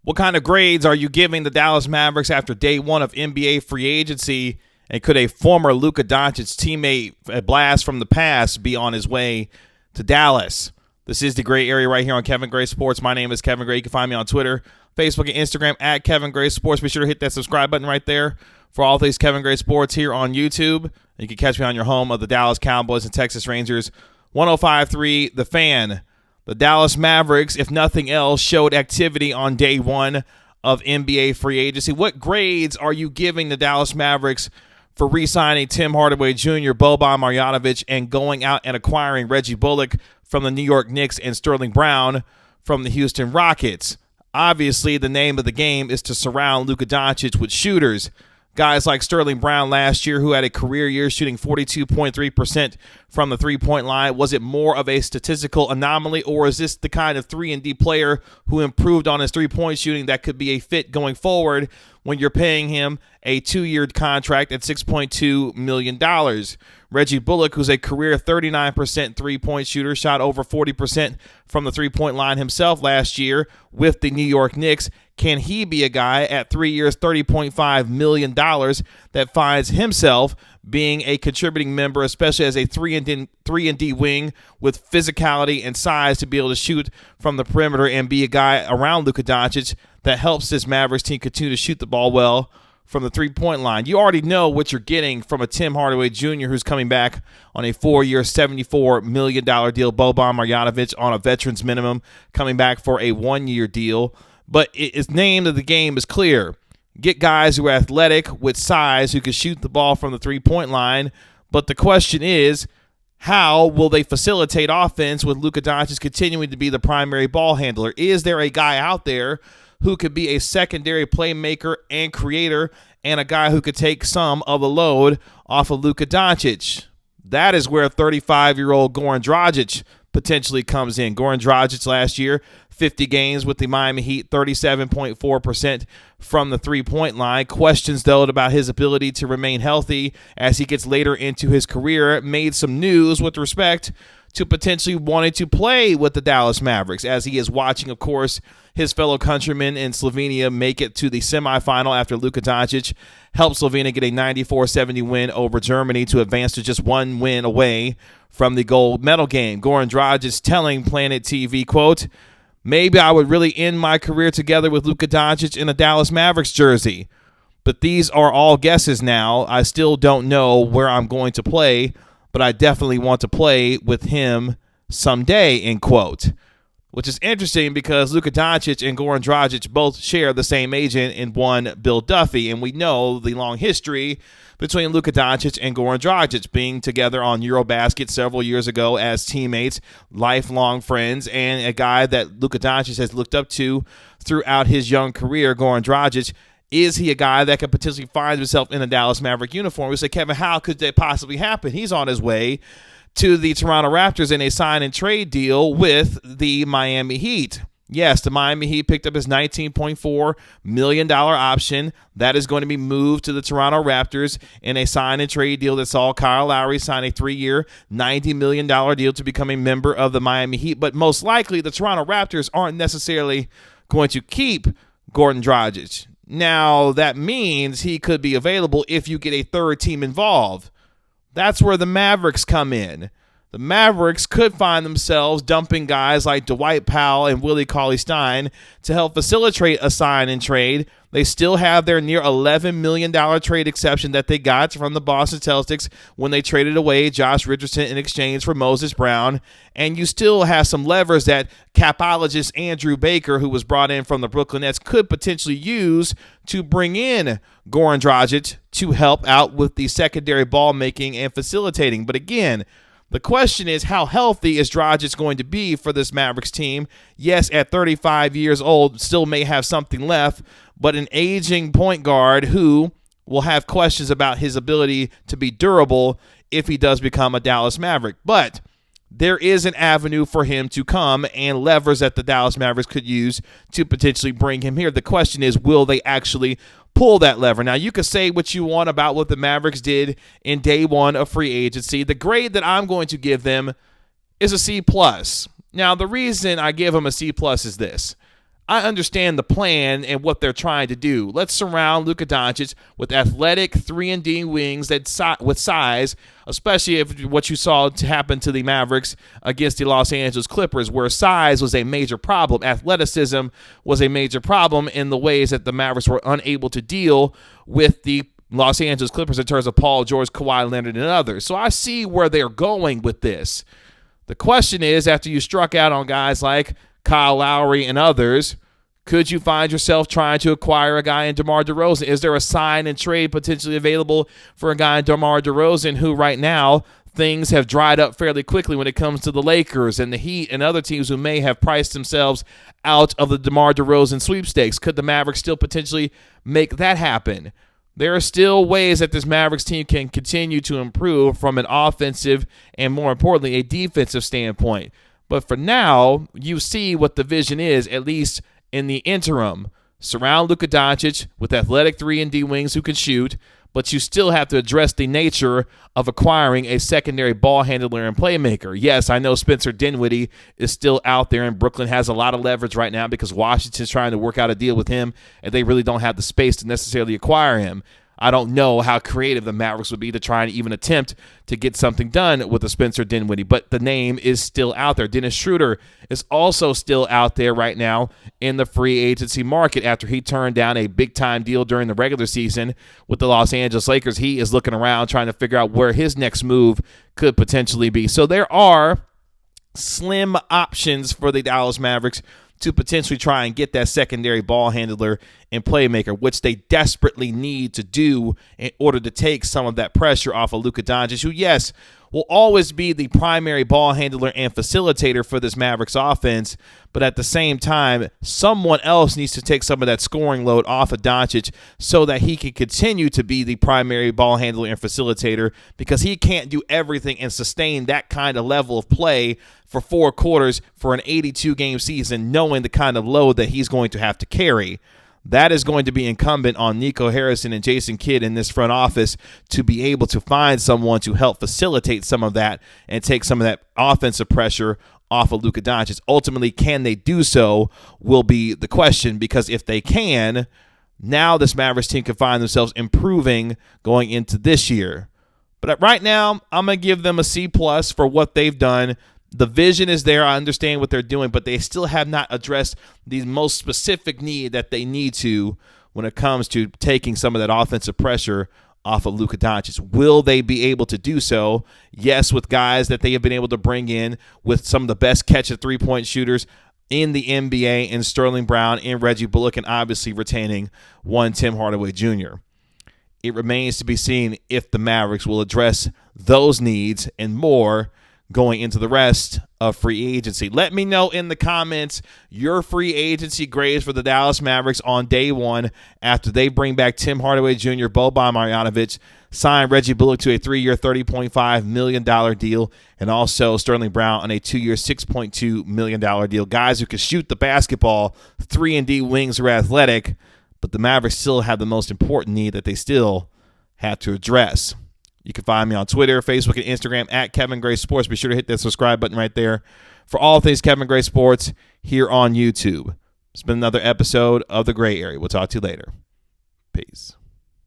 What kind of grades are you giving the Dallas Mavericks after day one of NBA free agency? And could a former Luka Doncic teammate, a blast from the past, be on his way to Dallas? This is the Gray Area right here on Kevin Gray Sports. My name is Kevin Gray. You can find me on Twitter, Facebook, and Instagram at Kevin Gray Sports. Be sure to hit that subscribe button right there for all things Kevin Gray Sports here on YouTube. You can catch me on your home of the Dallas Cowboys and Texas Rangers. 105.3 The Fan. The Dallas Mavericks, if nothing else, showed activity on day one of NBA free agency. What grades are you giving the Dallas Mavericks for re-signing Tim Hardaway Jr., Boban Marjanovic, and going out and acquiring Reggie Bullock from the New York Knicks and Sterling Brown from the Houston Rockets? Obviously, the name of the game is to surround Luka Doncic with shooters. Guys like Sterling Brown last year, who had a career year shooting 42.3% from the three-point line. Was it more of a statistical anomaly, or is this the kind of 3-and-D player who improved on his three-point shooting that could be a fit going forward when you're paying him a 2-year contract at $6.2 million? Reggie Bullock, who's a career 39% three-point shooter, shot over 40% from the three-point line himself last year with the New York Knicks. Can he be a guy at 3 years, $30.5 million that finds himself being a contributing member, especially as a 3-and-D wing with physicality and size to be able to shoot from the perimeter and be a guy around Luka Doncic that helps this Mavericks team continue to shoot the ball well from the three-point line? You already know what you're getting from a Tim Hardaway Jr. who's coming back on a 4-year, $74 million deal. Boban Marjanovic on a veteran's minimum coming back for a 1-year deal. But its name of the game is clear. Get guys who are athletic with size who can shoot the ball from the three-point line. But the question is, how will they facilitate offense with Luka Doncic continuing to be the primary ball handler? Is there a guy out there who could be a secondary playmaker and creator and a guy who could take some of the load off of Luka Doncic? That is where 35-year-old Goran Dragic potentially comes in. Goran Dragic last year, 50 games with the Miami Heat, 37.4% from the three-point line. Questions, though, about his ability to remain healthy as he gets later into his career. Made some news with respect to potentially wanting to play with the Dallas Mavericks, as he is watching, of course, his fellow countrymen in Slovenia make it to the semifinal after Luka Doncic helped Slovenia get a 94-70 win over Germany to advance to just one win away from the gold medal game. Goran Dragic telling Planet TV, quote, "Maybe I would really end my career together with Luka Doncic in a Dallas Mavericks jersey. But these are all guesses now. I still don't know where I'm going to play, but I definitely want to play with him someday," end quote. Which is interesting because Luka Doncic and Goran Dragic both share the same agent in one Bill Duffy, and we know the long history between Luka Doncic and Goran Dragic being together on Eurobasket several years ago as teammates, lifelong friends, and a guy that Luka Doncic has looked up to throughout his young career. Goran Dragic, is he a guy that could potentially find himself in a Dallas Maverick uniform? We say, Kevin, how could that possibly happen? He's on his way to the Toronto Raptors in a sign and trade deal with the Miami Heat. Yes, the Miami Heat picked up his $19.4 million option. That is going to be moved to the Toronto Raptors in a sign and trade deal that saw Kyle Lowry sign a 3-year, $90 million deal to become a member of the Miami Heat. But most likely, the Toronto Raptors aren't necessarily going to keep Goran Dragic. Now, that means he could be available if you get a third team involved. That's where the Mavericks come in. The Mavericks could find themselves dumping guys like Dwight Powell and Willie Cauley-Stein to help facilitate a sign and trade. They still have their near $11 million trade exception that they got from the Boston Celtics when they traded away Josh Richardson in exchange for Moses Brown. And you still have some levers that capologist Andrew Baker, who was brought in from the Brooklyn Nets, could potentially use to bring in Goran Dragic to help out with the secondary ball making and facilitating. But again, the question is, how healthy is Dragic going to be for this Mavericks team? Yes, at 35 years old, still may have something left, but an aging point guard who will have questions about his ability to be durable if he does become a Dallas Maverick. But there is an avenue for him to come and levers that the Dallas Mavericks could use to potentially bring him here. The question is, will they actually pull that lever? Now, you can say what you want about what the Mavericks did in day one of free agency. The grade that I'm going to give them is a C+. Now, the reason I give them a C+ is this. I understand the plan and what they're trying to do. Let's surround Luka Doncic with athletic 3-and-D wings with size, especially if what you saw to happen to the Mavericks against the Los Angeles Clippers, where size was a major problem. Athleticism was a major problem in the ways that the Mavericks were unable to deal with the Los Angeles Clippers in terms of Paul George, Kawhi Leonard, and others. So I see where they're going with this. The question is, after you struck out on guys like Kyle Lowry and others, could you find yourself trying to acquire a guy in DeMar DeRozan? Is there a sign and trade potentially available for a guy in DeMar DeRozan who right now things have dried up fairly quickly when it comes to the Lakers and the Heat and other teams who may have priced themselves out of the DeMar DeRozan sweepstakes? Could the Mavericks still potentially make that happen? There are still ways that this Mavericks team can continue to improve from an offensive and, more importantly, a defensive standpoint. But for now, you see what the vision is, at least in the interim. Surround Luka Doncic with athletic 3-and-D wings who can shoot, but you still have to address the nature of acquiring a secondary ball handler and playmaker. Yes, I know Spencer Dinwiddie is still out there, and Brooklyn has a lot of leverage right now because Washington's trying to work out a deal with him, and they really don't have the space to necessarily acquire him. I don't know how creative the Mavericks would be to try and even attempt to get something done with a Spencer Dinwiddie, but the name is still out there. Dennis Schroeder is also still out there right now in the free agency market after he turned down a big-time deal during the regular season with the Los Angeles Lakers. He is looking around trying to figure out where his next move could potentially be. So there are slim options for the Dallas Mavericks to potentially try and get that secondary ball handler and playmaker, which they desperately need to do in order to take some of that pressure off of Luka Doncic, who, yes, will always be the primary ball handler and facilitator for this Mavericks offense, but at the same time, someone else needs to take some of that scoring load off of Doncic so that he can continue to be the primary ball handler and facilitator, because he can't do everything and sustain that kind of level of play for 4 quarters for an 82-game season, knowing the kind of load that he's going to have to carry. That is going to be incumbent on Nico Harrison and Jason Kidd in this front office to be able to find someone to help facilitate some of that and take some of that offensive pressure off of Luka Doncic. Ultimately, can they do so will be the question, because if they can, now this Mavericks team can find themselves improving going into this year. But right now, I'm going to give them a C+ for what they've done. The vision is there. I understand what they're doing, but they still have not addressed the most specific need that they need to when it comes to taking some of that offensive pressure off of Luka Doncic. Will they be able to do so? Yes, with guys that they have been able to bring in with some of the best catch at three-point shooters in the NBA in Sterling Brown and Reggie Bullock, and obviously retaining one Tim Hardaway Jr. It remains to be seen if the Mavericks will address those needs and more going into the rest of free agency. Let me know in the comments your free agency grades for the Dallas Mavericks on day one after they bring back Tim Hardaway Jr., Boban Marjanovic, sign Reggie Bullock to a 3-year, $30.5 million deal, and also Sterling Brown on a 2-year, $6.2 million deal. Guys who can shoot the basketball, 3-and-D wings are athletic, but the Mavericks still have the most important need that they still have to address. You can find me on Twitter, Facebook, and Instagram at Kevin Gray Sports. Be sure to hit that subscribe button right there for all things Kevin Gray Sports here on YouTube. It's been another episode of The Gray Area. We'll talk to you later. Peace.